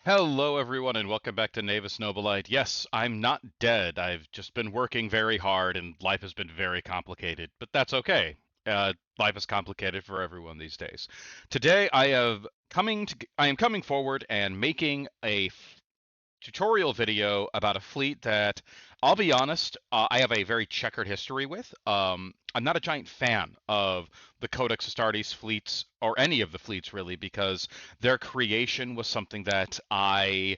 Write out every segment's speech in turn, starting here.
Hello, everyone, and welcome back to Navis Nobilite. Yes, I'm not dead. I've just been working very hard, and life has been very complicated, but that's okay. Life is complicated for everyone these days. Today, I am coming forward and making a tutorial video about a fleet that, I'll be honest, I have a very checkered history with. I'm not a giant fan of the Codex Astartes fleets, or any of the fleets really, because their creation was something that I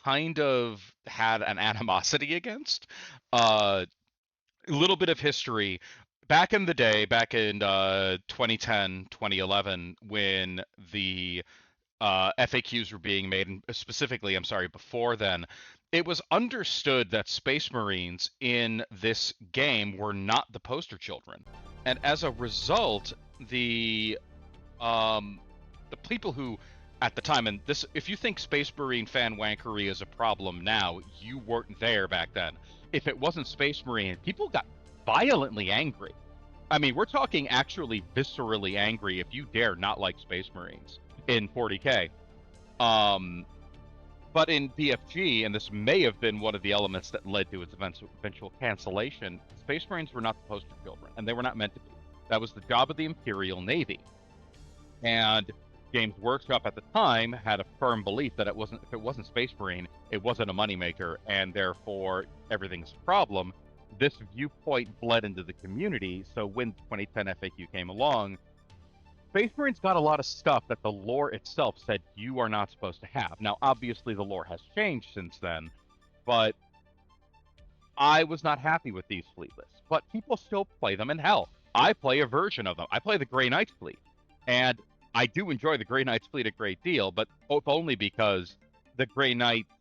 kind of had an animosity against. A little bit of history. Back in the day, back in 2010, 2011, when the FAQs were being made, and specifically, I'm sorry, before then, it was understood that Space Marines in this game were not the poster children, and as a result, the um, the people who, at the time, and this, if you think Space Marine fan wankery is a problem now, you weren't there back then. If it wasn't Space Marine, people got violently angry. I mean, we're talking actually viscerally angry if you dare not like Space Marines in 40K. Um, but in BFG, and this may have been one of the elements that led to its eventual cancellation, Space Marines were not the poster children, and they were not meant to be. That was the job of the Imperial Navy. And Games Workshop at the time had a firm belief that if it wasn't Space Marine, it wasn't a moneymaker, and therefore everything's a problem. This viewpoint bled into the community, so when the 2010 FAQ came along, Space Marines got a lot of stuff that the lore itself said you are not supposed to have. Now, obviously, the lore has changed since then, but I was not happy with these fleet lists. But people still play them, and hell, I play a version of them. I play the Grey Knights fleet, and I do enjoy the Grey Knights fleet a great deal, but only because the Grey Knights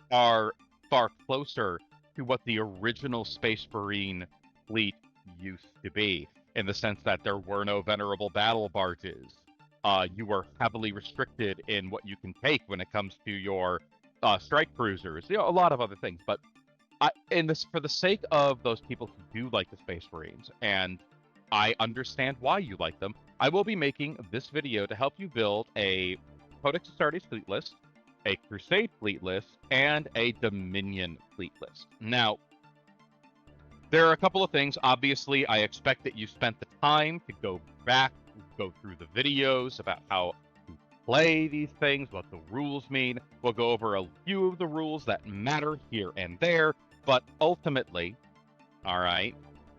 are far closer to what the original Space Marine fleet used to be, in the sense that there were no venerable battle barges. You were heavily restricted in what you can take when it comes to your strike cruisers, a lot of other things. But for the sake of those people who do like the Space Marines, and I understand why you like them, I will be making this video to help you build a Codex Astartes fleet list, a Crusade fleet list, and a Dominion fleet list. Now, there are a couple of things. Obviously, I expect that you spent the time to go back, go through the videos about how to play these things, what the rules mean. We'll go over a few of the rules that matter here and there, but ultimately, all right,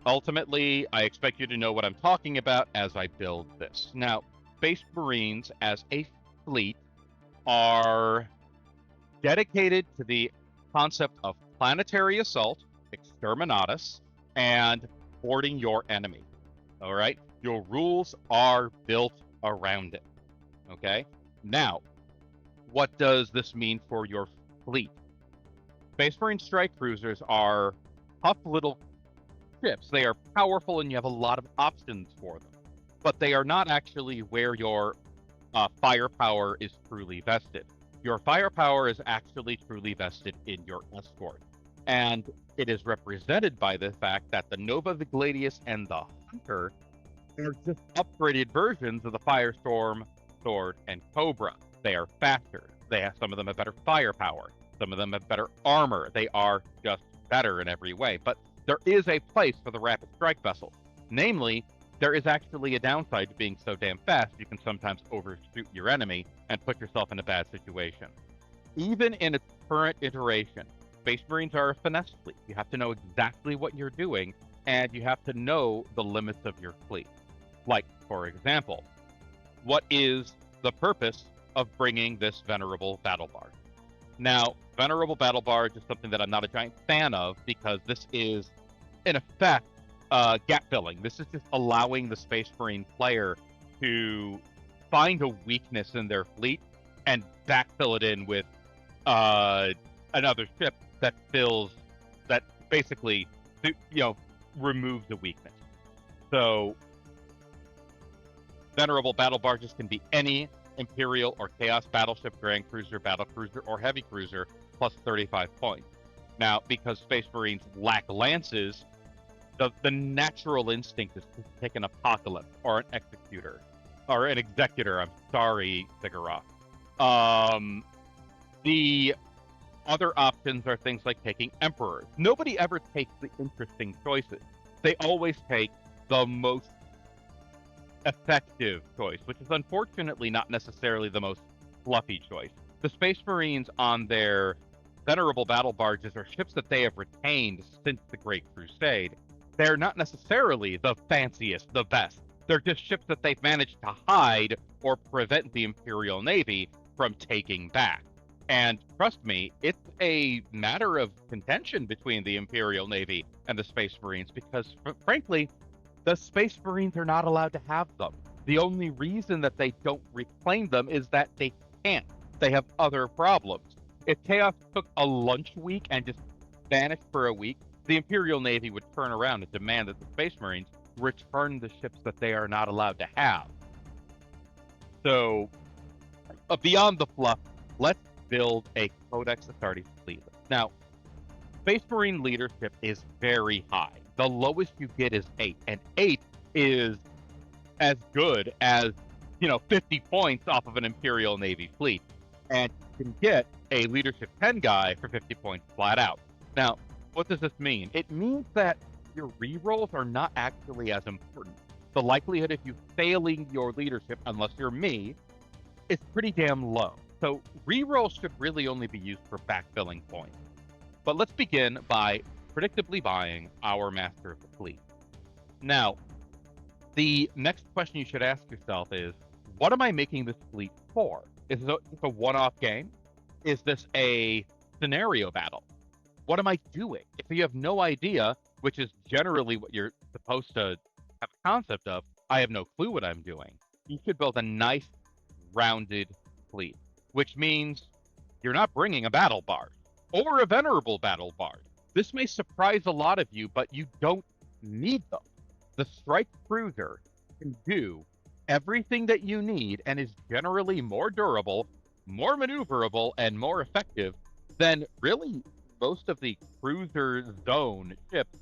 I expect you to know what I'm talking about as I build this. Now, Space Marines as a fleet are dedicated to the concept of planetary assault, exterminatus, and boarding your enemy. All right? Your rules are built around it. Okay? Now, what does this mean for your fleet? Space Marine strike cruisers are tough little ships. They are powerful and you have a lot of options for them. But they are not actually where your firepower is truly vested. Your firepower is actually truly vested in your escort. And it is represented by the fact that the Nova, the Gladius, and the Hunter are just upgraded versions of the Firestorm, Sword, and Cobra. They are faster. Some of them have better firepower. Some of them have better armor. They are just better in every way. But there is a place for the rapid strike vessel. Namely, there is actually a downside to being so damn fast. You can sometimes overshoot your enemy and put yourself in a bad situation. Even in its current iteration, Space Marines are a finesse fleet. You have to know exactly what you're doing, and you have to know the limits of your fleet. Like, for example, what is the purpose of bringing this venerable battle barge? Now, venerable battle barge is something that I'm not a giant fan of, because this is, in effect, gap filling. This is just allowing the Space Marine player to find a weakness in their fleet and backfill it in with another ship that basically, removes the weakness. So, venerable battle barges can be any Imperial or Chaos battleship, Grand Cruiser, Battle Cruiser, or Heavy Cruiser, plus 35 points. Now, because Space Marines lack lances, the natural instinct is to pick an Apocalypse or an Executor, or an Executor. I'm sorry, Ziggurat. The other options are things like taking emperors. Nobody ever takes the interesting choices. They always take the most effective choice, which is unfortunately not necessarily the most fluffy choice. The Space Marines on their venerable battle barges are ships that they have retained since the Great Crusade. They're not necessarily the fanciest, the best. They're just ships that they've managed to hide or prevent the Imperial Navy from taking back. And trust me, it's a matter of contention between the Imperial Navy and the Space Marines because, frankly, the Space Marines are not allowed to have them. The only reason that they don't reclaim them is that they can't. They have other problems. If Chaos took a lunch week and just vanished for a week, the Imperial Navy would turn around and demand that the Space Marines return the ships that they are not allowed to have. So, beyond the fluff, let's build a Codex Astartes fleet. Now, Space Marine leadership is very high. The lowest you get is 8, and 8 is as good as, 50 points off of an Imperial Navy fleet. And you can get a leadership 10 guy for 50 points flat out. Now, what does this mean? It means that your rerolls are not actually as important. The likelihood of you failing your leadership, unless you're me, is pretty damn low. So rerolls should really only be used for backfilling points. But let's begin by predictably buying our Master of the Fleet. Now, the next question you should ask yourself is, what am I making this fleet for? Is this a one-off game? Is this a scenario battle? What am I doing? If you have no idea, which is generally what you're supposed to have a concept of, I have no clue what I'm doing. You should build a nice, rounded fleet, which means you're not bringing a battle barge or a venerable battle barge. This may surprise a lot of you, but you don't need them. The strike cruiser can do everything that you need and is generally more durable, more maneuverable, and more effective than really most of the cruiser zone ships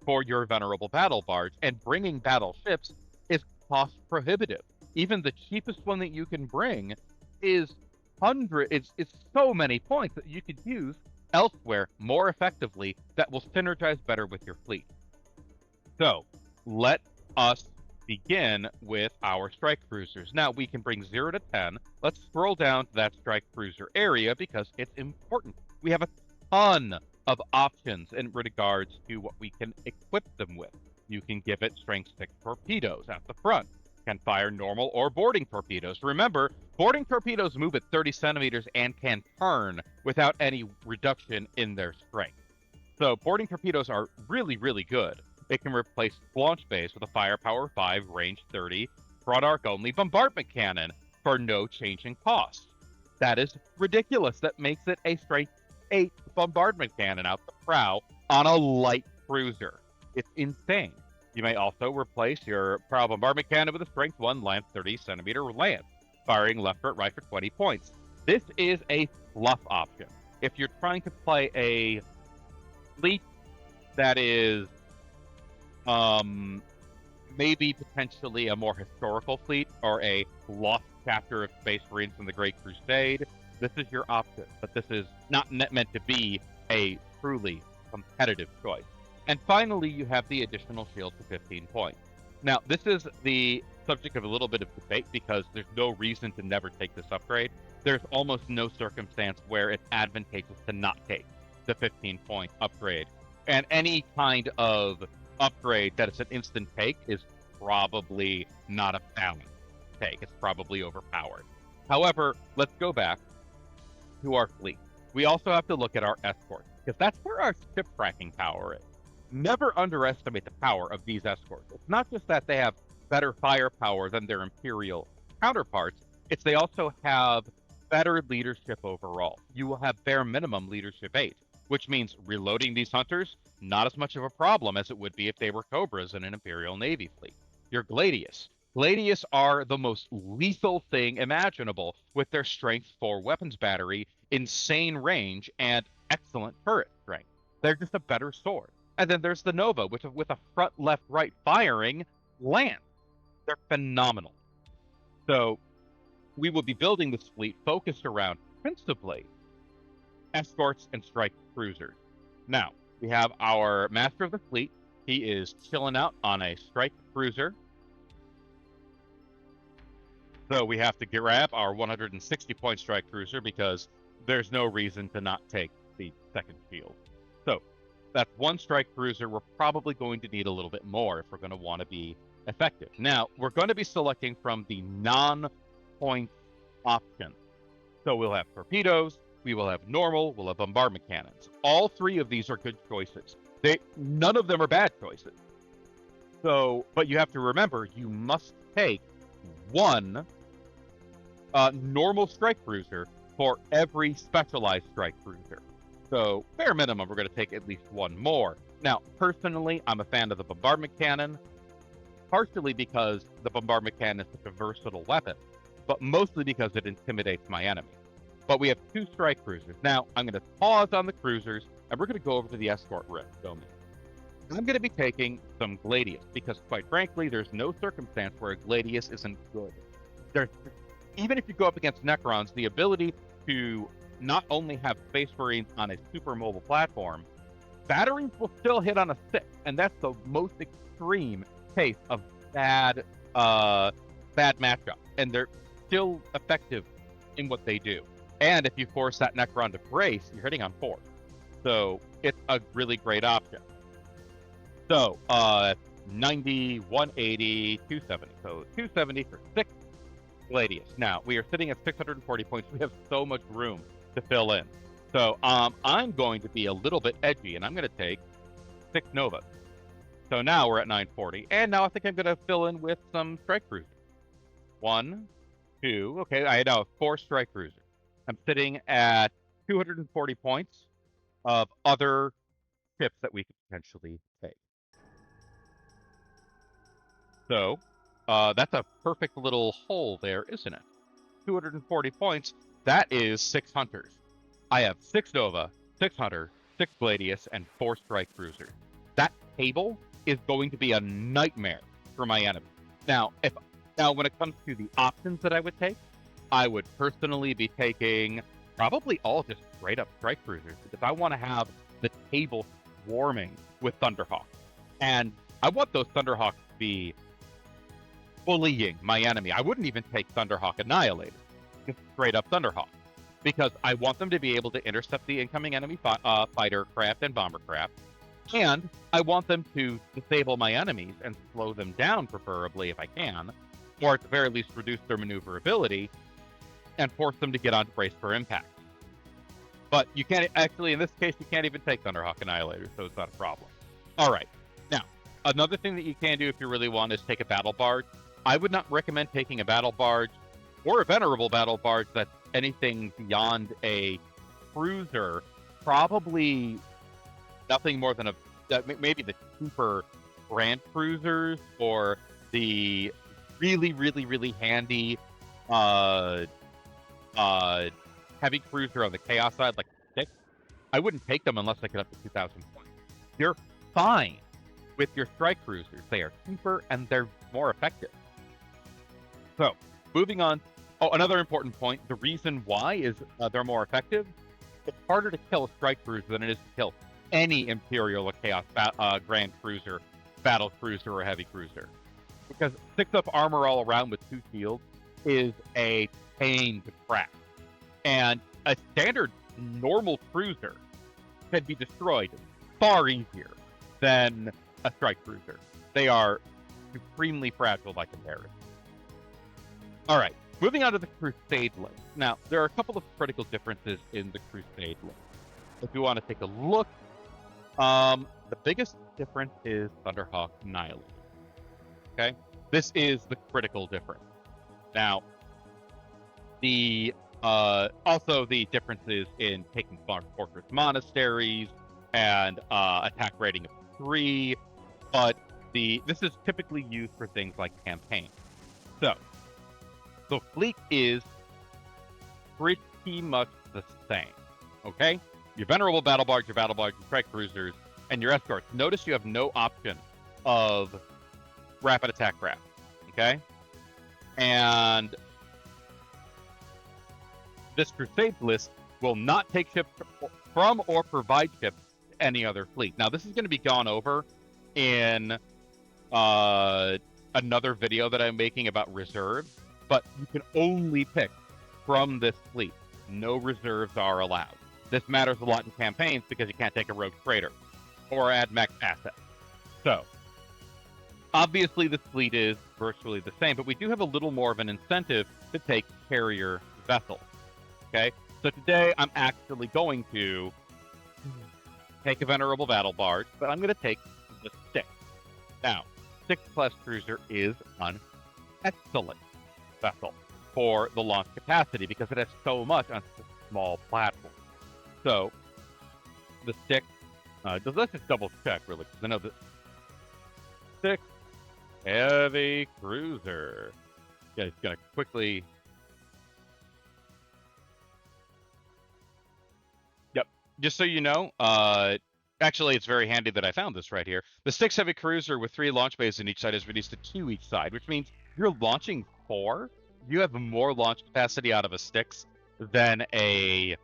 for your venerable battle barge. And bringing battleships is cost prohibitive. Even the cheapest one that you can bring is it's so many points that you could use elsewhere more effectively that will synergize better with your fleet. So let us begin with our strike cruisers. Now we can bring 0 to 10. Let's scroll down to that strike cruiser area because it's important. We have a ton of options in regards to what we can equip them with. You can give it strength 6 torpedoes at the front. Can fire normal or boarding torpedoes. Remember, boarding torpedoes move at 30 centimeters and can turn without any reduction in their strength. So boarding torpedoes are really, really good. It can replace launch base with a firepower 5, range 30, front arc only bombardment cannon for no change in cost. That is ridiculous. That makes it a strength 8 bombardment cannon out the prow on a light cruiser. It's insane. You may also replace your prow bombardment cannon with a strength 1 lance 30 centimeter lance, firing left or right for 20 points. This is a fluff option. If you're trying to play a fleet that is maybe potentially a more historical fleet or a lost chapter of Space Marines from the Great Crusade, this is your option. But this is not meant to be a truly competitive choice. And finally, you have the additional shield for 15 points. Now, this is the subject of a little bit of debate because there's no reason to never take this upgrade. There's almost no circumstance where it's advantageous to not take the 15-point upgrade. And any kind of upgrade that is an instant take is probably not a balanced take. It's probably overpowered. However, let's go back to our fleet. We also have to look at our escorts because that's where our ship tracking power is. Never underestimate the power of these escorts. It's not just that they have better firepower than their Imperial counterparts, it's they also have better leadership overall. You will have bare minimum leadership 8, which means reloading these hunters, not as much of a problem as it would be if they were Cobras in an Imperial Navy fleet. Your Gladius. Gladius are the most lethal thing imaginable with their strength 4 weapons battery, insane range, and excellent turret strength. They're just a better sword. And then there's the Nova, with a front, left, right firing lance. They're phenomenal. So we will be building this fleet focused around principally escorts and strike cruisers. Now, we have our master of the fleet. He is chilling out on a strike cruiser. So we have to grab our 160-point strike cruiser because there's no reason to not take the second shield. So that's one strike cruiser. We're probably going to need a little bit more if we're going to want to be effective. Now, we're going to be selecting from the non-point option. So we'll have torpedoes, we will have normal, we'll have bombardment cannons. All three of these are good choices. None of them are bad choices. So, but you have to remember, you must take one normal strike cruiser for every specialized strike cruiser. So, bare minimum, we're going to take at least one more. Now, personally, I'm a fan of the bombardment cannon, partially because the bombardment cannon is such a versatile weapon, but mostly because it intimidates my enemy. But we have two strike cruisers. Now, I'm going to pause on the cruisers, and we're going to go over to the escort domain. I'm going to be taking some Gladius, because quite frankly, there's no circumstance where a Gladius isn't good. Even if you go up against Necrons, the ability to not only have Space Marines on a super mobile platform, batteries will still hit on a 6, and that's the most extreme case of bad matchup, and they're still effective in what they do. And if you force that Necron to brace, you're hitting on 4. So it's a really great option. So 90, 180, 270. So 270 for 6 Gladius. Now, we are sitting at 640 points. We have so much room to fill in. So I'm going to be a little bit edgy, and I'm going to take 6 Novas. So now we're at 940. And now I think I'm going to fill in with some strike cruisers. 1, 2. Okay, I now have 4 strike cruisers. I'm sitting at 240 points of other ships that we could potentially take. So that's a perfect little hole there, isn't it? 240 points. That is 6 hunters. I have 6 Nova, 6 Hunter, 6 Gladius, and 4 strike cruisers. That table is going to be a nightmare for my enemy. Now, when it comes to the options that I would take, I would personally be taking probably all just straight up strike cruisers, because I want to have the table swarming with Thunderhawks. And I want those Thunderhawks to be bullying my enemy. I wouldn't even take Thunderhawk Annihilator, just straight up Thunderhawk, because I want them to be able to intercept the incoming enemy fighter craft and bomber craft, and I want them to disable my enemies and slow them down, preferably if I can, or at the very least reduce their maneuverability and force them to get on brace for impact. But you can't actually, in this case, you can't even take Thunderhawk Annihilator, so it's not a problem. All right. Now, another thing that you can do if you really want is take a battle barge. I would not recommend taking a battle barge or a venerable battle barge that's anything beyond a cruiser. Probably nothing more than maybe the super grand cruisers or the really, really, really handy heavy cruiser on the chaos side, like 6. I wouldn't take them unless I get up to 2,000 points. They're fine with your strike cruisers. They are cheaper and they're more effective. So, moving on. Oh, another important point. The reason why is they're more effective. It's harder to kill a strike cruiser than it is to kill any Imperial or Chaos Grand Cruiser, Battle Cruiser, or Heavy Cruiser. Because 6-up armor all around with 2 shields is a pain to crack. And a standard normal cruiser can be destroyed far easier than a strike cruiser. They are supremely fragile by comparison. All right, moving on to the Crusade list. Now, there are a couple of critical differences in the Crusade list. If you want to take a look, the biggest difference is Thunderhawk Annihilator. Okay, this is the critical difference. Now, also the differences in taking Fortress Monasteries and attack rating of 3, but this is typically used for things like campaign. So, the fleet is pretty much the same, okay? Your venerable battle barge, your strike cruisers, and your escorts. Notice you have no option of rapid attack craft, okay? And This Crusade list will not take ships from or provide ships to any other fleet. Now, this is going to be gone over in another video that I'm making about reserves, but you can only pick from this fleet. No reserves are allowed. This matters a lot in campaigns because you can't take a rogue trader or add mech assets. So, obviously this fleet is virtually the same, but we do have a little more of an incentive to take carrier vessels. Okay, so today I'm actually going to take a venerable battle barge, but I'm going to take the 6. Now, 6+ cruiser is an excellent vessel for the launch capacity because it has so much on such a small platform. So, the 6, let's just double check really, because I know that 6 heavy cruiser. Yeah, it's going to quickly. Yep. Just so you know, actually, it's very handy that I found this right here. The 6 heavy cruiser with 3 launch bays on each side is reduced to 2 each side, which means you're launching 4. You have more launch capacity out of a 6 than a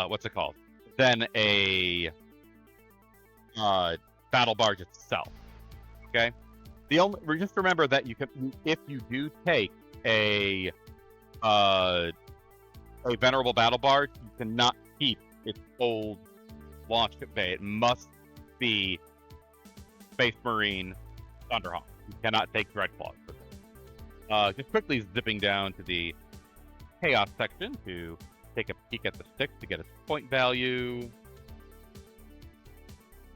what's it called? Than a battle barge itself. Okay. Just remember that you can, if you do take a venerable battle barge, you cannot keep its old launch bay. It must be Space Marine Thunderhawk. You cannot take Dreadclaws for this. Just quickly zipping down to the Chaos section to take a peek at the 6 to get its point value.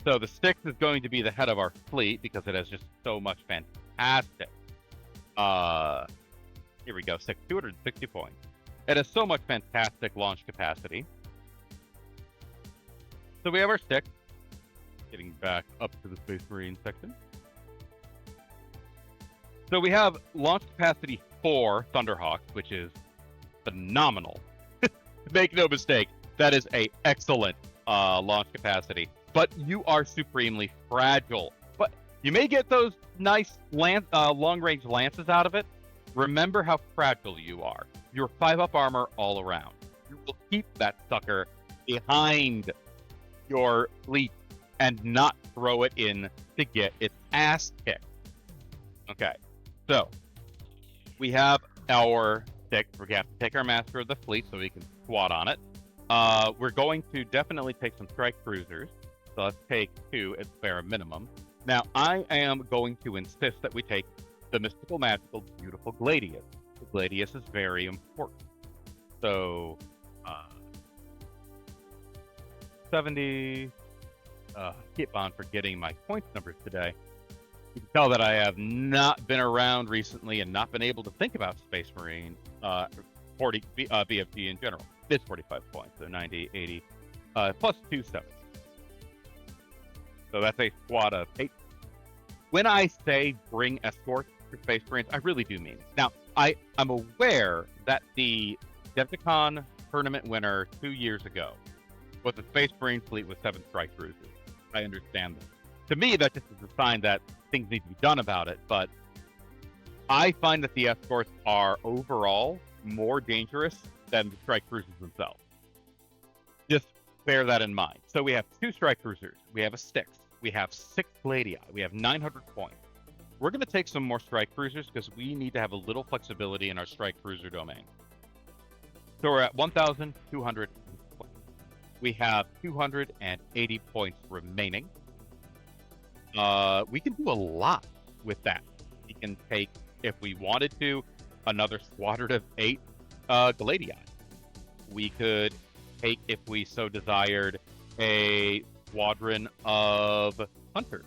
So the 6 is going to be the head of our fleet because it has just so much fantastic. Here we go, 260 points. It has so much fantastic launch capacity. So we have our 6. Getting back up to the Space Marine section. So we have launch capacity 4 Thunderhawks, which is phenomenal. Make no mistake, that is a excellent launch capacity. But you are supremely fragile. But you may get those nice long-range lances out of it. Remember how fragile you are. You're 5-up armor all around. You will keep that sucker behind your fleet and not throw it in to get its ass kicked. Okay, so we have our 6. We're going to have to take our master of the fleet so we can squat on it. We're going to definitely take some strike cruisers. So let's take 2 at bare minimum. Now, I am going to insist that we take the mystical, magical, beautiful Gladius. The Gladius is very important. So, 70. Keep on forgetting my points numbers today. You can tell that I have not been around recently and not been able to think about Space Marine 40 BFG in general. It's 45 points, so 90, 80, plus 270. So that's a squad of 8. When I say bring escorts for Space Marines, I really do mean it. Now, I'm aware that the Decepticon tournament winner 2 years ago was a Space Marine fleet with 7 strike cruisers. I understand that. To me, that just is a sign that things need to be done about it, but I find that the escorts are overall more dangerous than the strike cruisers themselves. Just bear that in mind. So we have 2 strike cruisers. We have a 6. We have 6 Gladii. We have 900 points. We're going to take some more strike cruisers because we need to have a little flexibility in our strike cruiser domain. So we're at 1,200 points. We have 280 points remaining. We can do a lot with that. We can take, if we wanted to, another squadron of 8 Gladii. We could take, if we so desired, a squadron of hunters.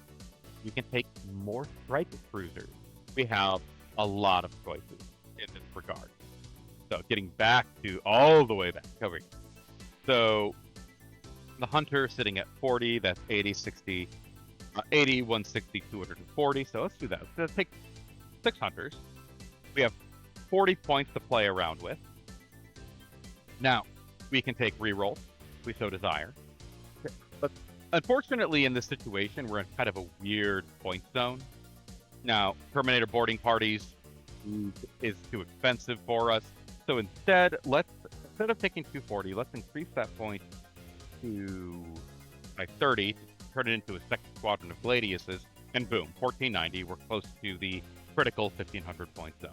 We can take more strike cruisers. We have a lot of choices in this regard. So getting back to all the way back over here. So the hunter sitting at 40, that's 80, 60, 80, 160, 240. So let's do that. Let's take 6 hunters. We have 40 points to play around with. Now, we can take reroll if we so desire. But unfortunately, in this situation, we're in kind of a weird point zone. Now, Terminator boarding parties is too expensive for us. So instead of taking 240, let's increase that point to like 30, turn it into a second squadron of Gladiuses, and boom, 1490. We're close to the critical 1500 point zone.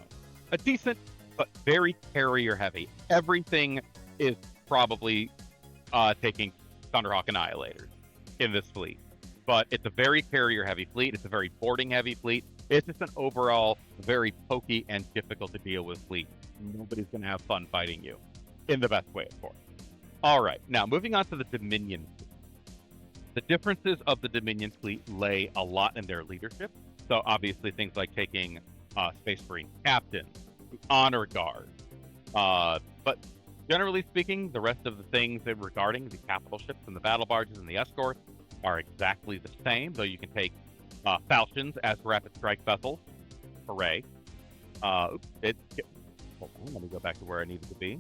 A decent but very carrier heavy. Everything is probably taking Thunderhawk Annihilators in this fleet, but it's a very carrier heavy fleet. It's a very boarding heavy fleet. It's just an overall very pokey and difficult to deal with fleet. Nobody's going to have fun fighting you in the best way, of course. All right, now moving on to the Dominion fleet. The differences of the Dominion fleet lay a lot in their leadership. So obviously things like taking Space Marine Captain, the Honor Guard, but generally speaking, the rest of the things that regarding the capital ships and the battle barges and the escorts are exactly the same, though you can take falchions as rapid strike vessels. Hooray. Hold on, let me go back to where I needed to be.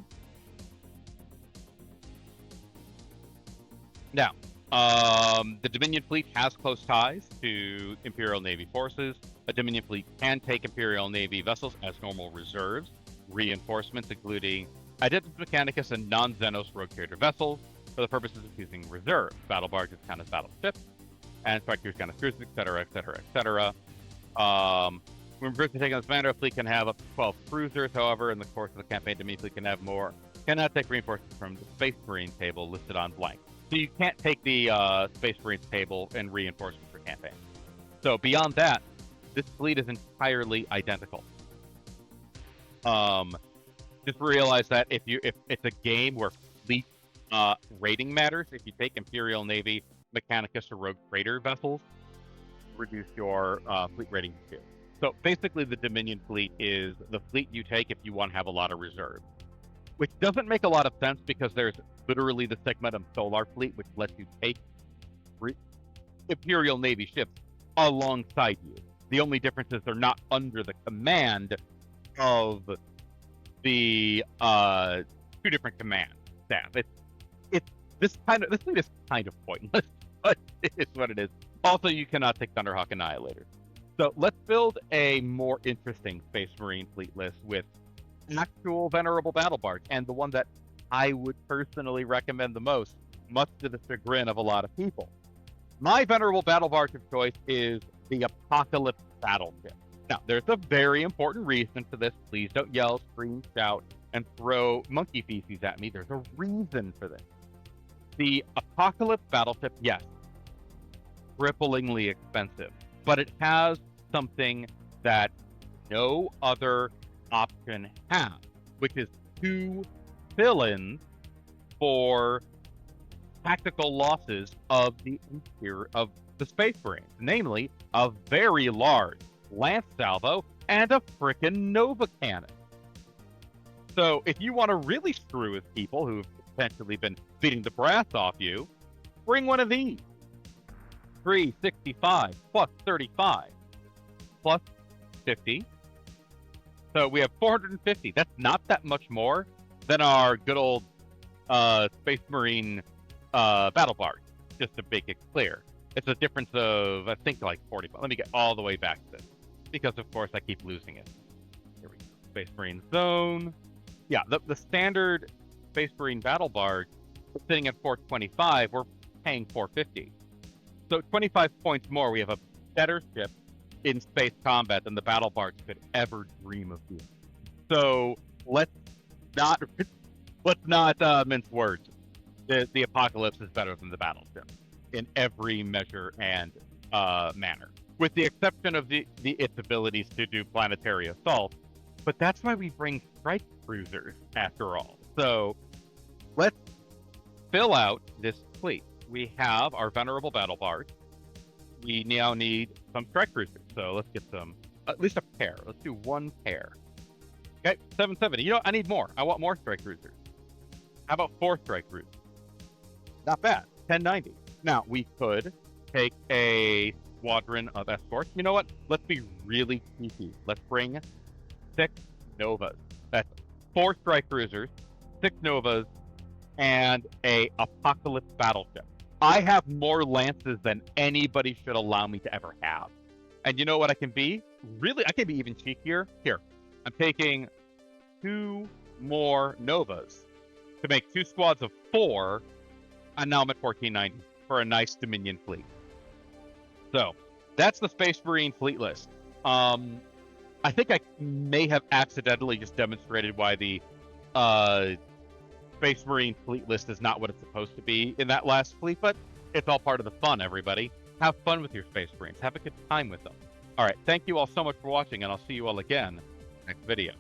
Now, the Dominion fleet has close ties to Imperial Navy forces. A Dominion fleet can take Imperial Navy vessels as normal reserves, reinforcements including Adeptus Mechanicus and non-Xenos rogue trader vessels for the purposes of using reserves. Battle barges count as battleships, and strikers count as cruisers, etc., etc., etc. When groups are taking this Vandal fleet can have up to 12 cruisers. However, in the course of the campaign, Dominion fleet can have more. Cannot take reinforcements from the Space Marine table listed on blank. So you can't take the Space Marines table and reinforcements for campaign. So beyond that, this fleet is entirely identical. Just realize that if it's a game where fleet rating matters, if you take Imperial Navy Mechanicus or Rogue Trader vessels, reduce your fleet rating to 2. So basically, the Dominion fleet is the fleet you take if you want to have a lot of reserves, which doesn't make a lot of sense because there's literally the Segmentum Solar fleet, which lets you take Imperial Navy ships alongside you. The only difference is they're not under the command of the two different command staff. This fleet is kind of pointless, but it is what it is. Also, you cannot take Thunderhawk Annihilators. So let's build a more interesting Space Marine fleet list with an actual venerable battle barge, and the one that I would personally recommend the most, much to the chagrin of a lot of people. My venerable battle barge of choice is the Apocalypse Battleship. Now, there's a very important reason to this. Please don't yell, scream, shout, and throw monkey feces at me. There's a reason for this. The Apocalypse Battleship, yes, cripplingly expensive, but it has something that no other option has, which is 2 fill-ins for tactical losses of the interior of the Space Marines, namely a very large lance salvo and a frickin' Nova cannon. So if you want to really screw with people who've potentially been beating the brass off you, bring one of these. 365 plus 35 plus 50. So we have 450. That's not that much more than our good old Space Marine battle barge, just to make it clear. It's a difference of, I think, like 40. Let me get all the way back to this, because, of course, I keep losing it. Here we go. Space Marine zone. Yeah, the standard Space Marine battle barge is sitting at 425. We're paying 450. So 25 points more. We have a better ship in space combat than the battle barge could ever dream of being. So let's not mince words. The Apocalypse is better than the battleship in every measure and manner, with the exception of its abilities to do planetary assault. But that's why we bring strike cruisers, after all. So let's fill out this fleet. We have our venerable battle barge. We now need some strike cruisers. So let's get some, at least a pair. Let's do 1 pair. Okay, 770. You know what? I need more. I want more strike cruisers. How about 4 strike cruisers? Not bad. 1090. Now, we could take a squadron of escorts. You know what? Let's be really cheeky. Let's bring 6 Novas. That's 4 strike cruisers, 6 Novas, and a Apocalypse battleship. I have more lances than anybody should allow me to ever have. And you know what I can be? Really, I can be even cheekier. Here, I'm taking 2 more Novas to make 2 squads of 4, and now I'm at 1490 for a nice Dominion fleet. So that's the Space Marine fleet list. I think I may have accidentally just demonstrated why the Space Marine fleet list is not what it's supposed to be in that last fleet, but it's all part of the fun, everybody. Have fun with your Space Marines. Have a good time with them. All right, thank you all so much for watching, and I'll see you all again next video.